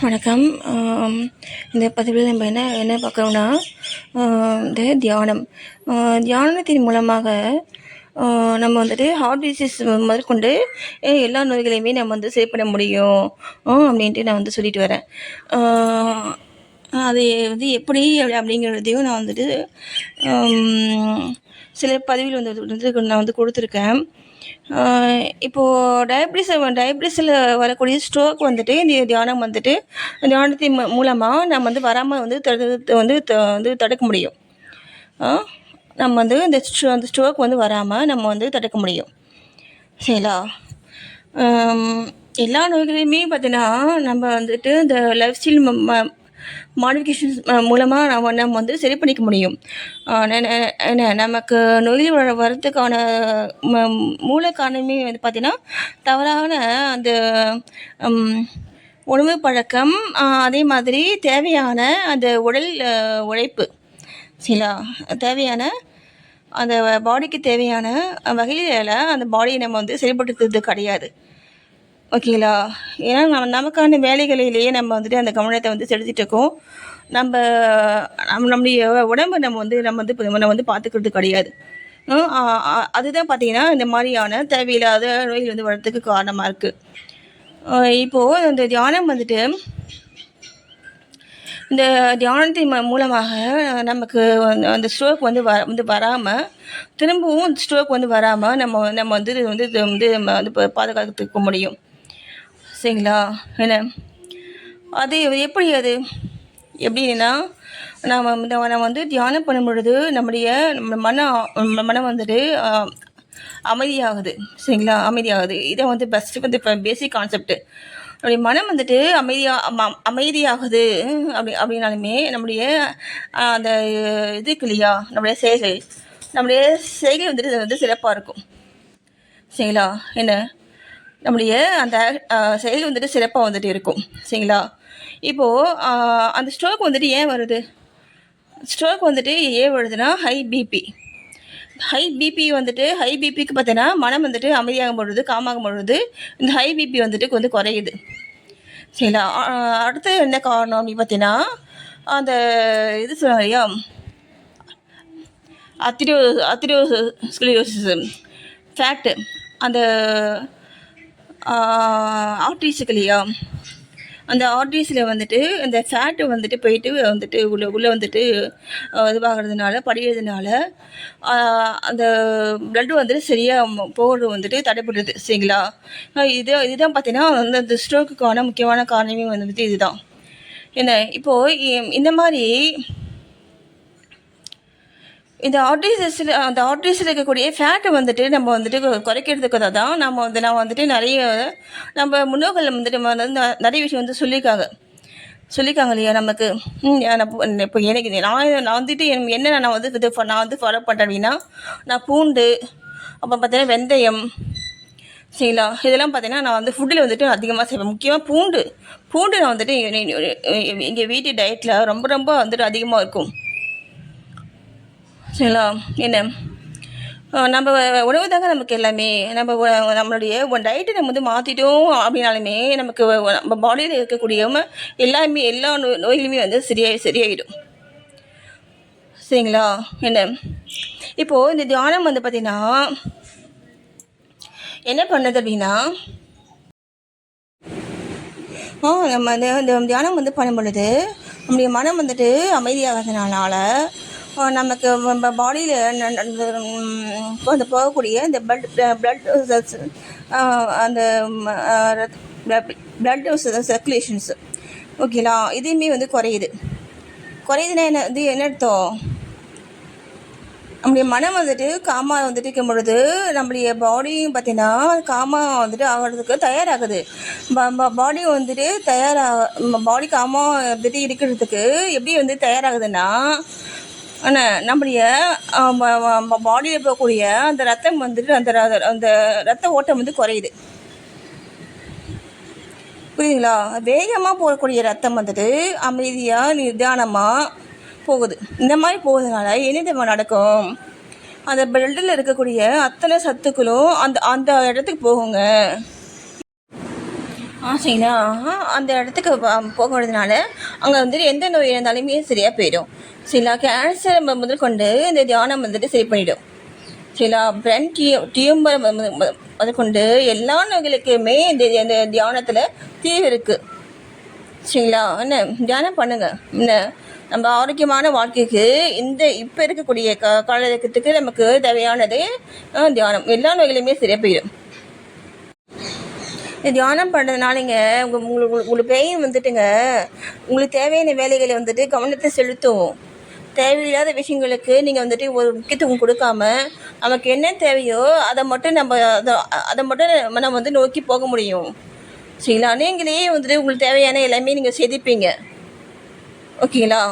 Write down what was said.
வணக்கம். இந்த பதிவில் நம்ம என்ன என்ன பார்க்குறோம்னா, இந்த தியானம். தியானத்தின் மூலமாக நம்ம வந்துட்டு ஹார்ட் டிசீஸ் முதற்கொண்டு எல்லா நோய்களையுமே நம்ம வந்து சரி பண்ண முடியும் அப்படின்ட்டு நான் வந்து சொல்லிட்டு வரேன். அது வந்து எப்படி அப்படிங்கிறதையும் நான் வந்துட்டு சில பதிவில் வந்து நான் வந்து கொடுத்துருக்கேன். இப்போது டயபிட்டிஸில் வரக்கூடிய ஸ்ட்ரோக் வந்துட்டு இந்த தியானம் வந்துட்டு தியானத்தின் மூலமாக நம்ம வந்து வராமல் வந்து வந்து தடுக்க முடியும். நம்ம வந்து அந்த ஸ்ட்ரோக் வந்து வராமல் நம்ம வந்து தடுக்க முடியும். சரிங்களா? எல்லா நோய்களையுமே பார்த்தீங்கன்னா நம்ம வந்துட்டு இந்த லைஃப் ஸ்டைல் மாடிஃபிகேஷன்ஸ் மூலமாக நம்ம வந்து சரி பண்ணிக்க முடியும். நமக்கு நோய்கள் வர்றதுக்கான மூல காரணமே வந்து பார்த்திங்கன்னா தவறான அந்த உணவு பழக்கம், அதே மாதிரி தேவையான அந்த உடல் உழைப்பு. சரிங்களா? தேவையான அந்த பாடிக்கு தேவையான வகையில் அந்த பாடியை நம்ம வந்து செயல்படுத்துறது கிடையாது. ஓகேங்களா? ஏன்னா நமக்கான வேலைகளிலேயே நம்ம வந்துட்டு அந்த கவனத்தை வந்து செலுத்திட்டு இருக்கோம். நம்முடைய உடம்பை நம்ம வந்து பார்த்துக்கிறது கிடையாது. அதுதான் பார்த்தீங்கன்னா இந்த மாதிரியான தேவையில்லாத நோய்கள் வந்து வர்றதுக்கு காரணமாக இருக்குது. இப்போது இந்த தியானம் வந்துட்டு இந்த தியானத்தின் மூலமாக நமக்கு அந்த ஸ்ட்ரோக் வந்து வராமல், திரும்பவும் ஸ்ட்ரோக் வந்து வராமல் நம்ம வந்து பாதுகாத்துக்க முடியும். சரிங்களா? என்ன அது எப்படின்னா நம்ம வந்து தியானம் பண்ணும் பொழுது நம்முடைய மனம் வந்துட்டு அமைதியாகுது. சரிங்களா? அமைதியாகுது. இதை வந்து வந்து இப்போ பேசிக் கான்செப்ட். நம்முடைய மனம் வந்துட்டு அமைதியாகுது அப்படின்னாலுமே நம்முடைய அந்த இதுக்கு இல்லையா, நம்முடைய செய்கை வந்துட்டு சிறப்பாக இருக்கும். சரிங்களா? என்ன நம்முடைய அந்த செயல் வந்துட்டு சிறப்பாக வந்துட்டு இருக்கும். சரிங்களா? இப்போது அந்த ஸ்ட்ரோக் வந்துட்டு ஏன் வருது? ஸ்ட்ரோக் வந்துட்டு ஏன் வருதுன்னா ஹை பிபி வந்துட்டு ஹை பிபிக்கு பார்த்தீங்கன்னா மனம் வந்துட்டு அமைதியாகும் பொழுது, காமாகும் பொழுது இந்த ஹை பிபி வந்துட்டு கொஞ்சம் குறையுது. சரிங்களா? அடுத்து என்ன காரணம் அப்படின்னு பார்த்தீங்கன்னா அந்த இது சொல்லுவாங்க இல்லையா, அத்திரோஸ்க்ளிரோசிஸ் ஃபேக்ட்டு, அந்த ஆர்ட்ரிஸுக்கு இல்லையா, அந்த ஆர்ட்ரிஸில் வந்துட்டு இந்த ஃபேட்டு வந்துட்டு போயிட்டு வந்துட்டு உள்ளே வந்துட்டு இதுவாகிறதுனால படிகிறதுனால அந்த ப்ளட்டு வந்துட்டு சரியாக போகிறது வந்துட்டு தடைப்படுது. சரிங்களா? இதுதான் பார்த்தீங்கன்னா அந்த ஸ்ட்ரோக்குக்கான முக்கியமான காரணமே வந்துட்டு இதுதான். என்ன இப்போது இந்த மாதிரி இந்த ஆர்ட்ரிஸில் இருக்கக்கூடிய ஃபேட்டை வந்துட்டு நம்ம வந்துட்டு குறைக்கிறதுக்கு தான் நான் வந்துட்டு நிறைய நம்ம முன்னோர்கள் வந்துட்டு நிறைய விஷயம் வந்து சொல்லியிருக்காங்க இல்லையா நமக்கு. இப்போ எனக்கு நான் வந்துட்டு என்ன நான் வந்து ஃபாலோ பண்ணுறேன் அப்படின்னா, நான் பூண்டு, அப்புறம் பார்த்தீங்கன்னா வெந்தயம், சரிங்களா, இதெல்லாம் பார்த்தீங்கன்னா நான் வந்து ஃபுட்டில் வந்துட்டு அதிகமாக செய்வேன். முக்கியமாக பூண்டு நான் வந்துட்டு எங்கள் வீட்டு டயட்டில் ரொம்ப வந்துட்டு அதிகமாக இருக்கும். சரிங்களா? என்ன நம்ம உணவு தாங்க நமக்கு எல்லாமே. நம்மளுடைய டயட்டை நம்ம வந்து மாற்றிட்டோம் அப்படின்னாலுமே நமக்கு நம்ம பாடியில் இருக்கக்கூடிய எல்லா நோய்களுமே வந்து சரியாயிடும். சரிங்களா? என்ன இப்போது இந்த தியானம் வந்து பார்த்திங்கன்னா என்ன பண்ணுது அப்படின்னா, நம்ம இந்த தியானம் வந்து பண்ணும் பொழுது நம்முடைய மனம் வந்துட்டு அமைதியாகிறதுனால நமக்கு பாடியில் அந்த போகக்கூடிய இந்த பிளட் அந்த பிளட் சர்க்குலேஷன்ஸ், ஓகேங்களா, இதையுமே வந்து குறையுதுன்னா என்ன அர்த்தம்? நம்முடைய மனம் வந்துட்டு காமாக வந்துட்டு இருக்கும் பொழுது நம்முடைய பாடியும் பார்த்தீங்கன்னா காமாக வந்துட்டு ஆகிறதுக்கு தயாராகுது. பாடியும் வந்துட்டு பாடி காமாக வந்துட்டு இருக்கிறதுக்கு எப்படி வந்து தயாராகுதுன்னா, ஆனால் நம்முடைய பாடியில் போகக்கூடிய அந்த ரத்தம் வந்துட்டு அந்த ரத்த ஓட்டம் வந்து குறையுது. புரியுதுங்களா? வேகமாக போகக்கூடிய ரத்தம் வந்துட்டு அமைதியாக நிதானமாக போகுது. இந்த மாதிரி போகிறதுனால என்ன நடக்கும்? அந்த பிளட்டில் இருக்கக்கூடிய அத்தனை சத்துக்களும் அந்த இடத்துக்கு போகுங்க. சரிங்களா? அந்த இடத்துக்கு போகிறதுனால அங்கே வந்துட்டு எந்த நோய் இருந்தாலுமே சரியாக போயிடும். சரிங்களா? கேன்சர் முதல் கொண்டு இந்த தியானம் வந்துட்டு சரி பண்ணிடும். சரிங்களா? பிரெயின் டியூமர் முதற்கொண்டு எல்லா நோய்களுக்குமே இந்த தியானத்தில் தீர்வு இருக்குது. சரிங்களா? என்ன தியானம் பண்ணுங்க. என்ன நம்ம ஆரோக்கியமான வாழ்க்கைக்கு இப்போ இருக்கக்கூடிய காலகட்டத்துக்கு நமக்கு தேவையானது தியானம். எல்லா நோய்களுமே சரியாக போயிடும். தியானம் பண்ணுறதுனாலங்க உங்களுக்கு பெயின் வந்துட்டுங்க, உங்களுக்கு தேவையான வேலைகளை வந்துட்டு கவனத்தை செலுத்தும். தேவையில்லாத விஷயங்களுக்கு நீங்கள் வந்துட்டு ஒரு முக்கியத்துவம் கொடுக்காம நமக்கு என்ன தேவையோ அதை மட்டும் அதை மட்டும் நம்ம வந்து நோக்கி போக முடியும். சரிங்களா? நீங்களே வந்துட்டு உங்களுக்கு தேவையான எல்லாமே நீங்கள் செதுப்பீங்க. ஓகேங்களா?